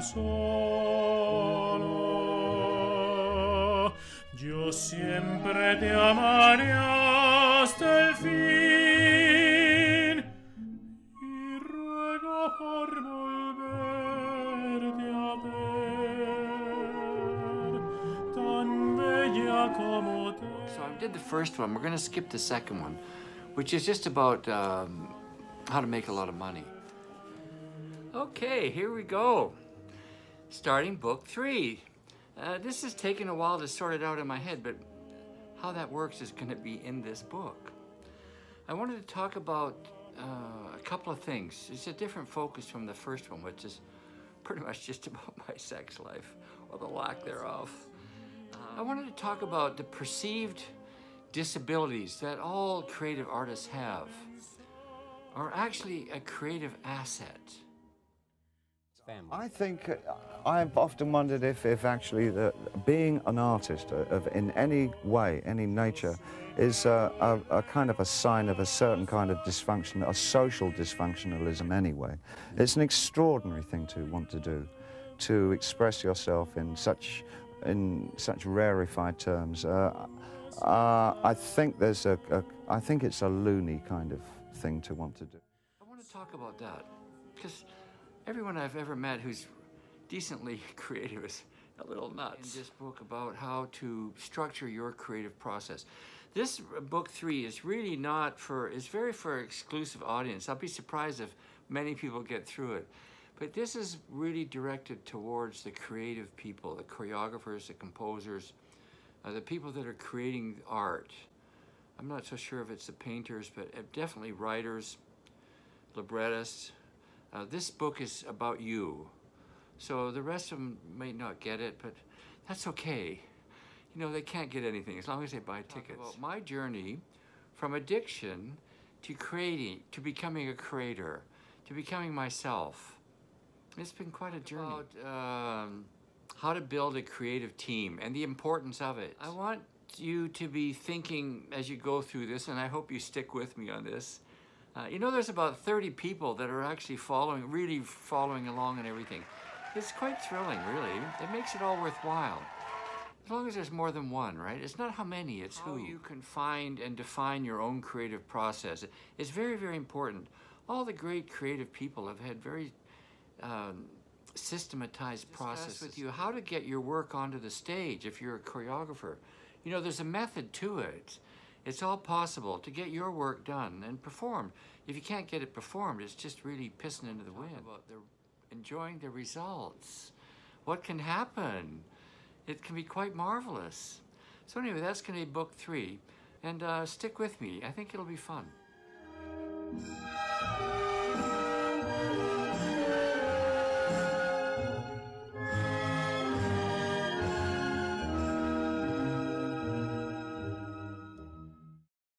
solo. Yo siempre te amaré hasta el fin y ruego por volverte a ver, tan bella como te. So I did the first one. We're going to skip the second one, which is just about how to make a lot of money. Okay, here we go. Starting book 3. This has taken a while to sort it out in my head, but how that works is going to be in this book. I wanted to talk about a couple of things. It's a different focus from the first one, which is pretty much just about my sex life, or the lack thereof. I wanted to talk about the perceived disabilities that all creative artists have are actually a creative asset. I think I've often wondered if actually being an artist in any way, any nature, is a kind of a sign of a certain kind of dysfunction, a social dysfunctionalism anyway. It's an extraordinary thing to want to do, to express yourself in such rarefied terms. I think it's a loony kind of thing to want to do. I want to talk about that because everyone I've ever met who's decently creative is a little nuts. In this book about how to structure your creative process. This book 3 is really not for, it's very for exclusive audience. I'll be surprised if many people get through it. But this is really directed towards the creative people, the choreographers, the composers, the people that are creating art. I'm not so sure if it's the painters, but definitely writers, librettists. This book is about you. So the rest of them may not get it, but that's okay. You know, they can't get anything as long as they buy tickets. About my journey from addiction to creating, to becoming a creator, to becoming myself. It's been quite a journey. About how to build a creative team and the importance of it. I want you to be thinking as you go through this, and I hope you stick with me on this. You know, there's about 30 people that are actually really following along and everything. It's quite thrilling, really. It makes it all worthwhile. As long as there's more than one, right? It's not how many, it's who. You can find and define your own creative process. It's very, very important. All the great creative people have had very systematized processes with you how to get your work onto the stage if you're a choreographer. You know, there's a method to it. It's all possible to get your work done and performed. If you can't get it performed, it's just really pissing into the wind. About enjoying the results. What can happen? It can be quite marvelous. So anyway, that's going to be book 3. And stick with me. I think it'll be fun.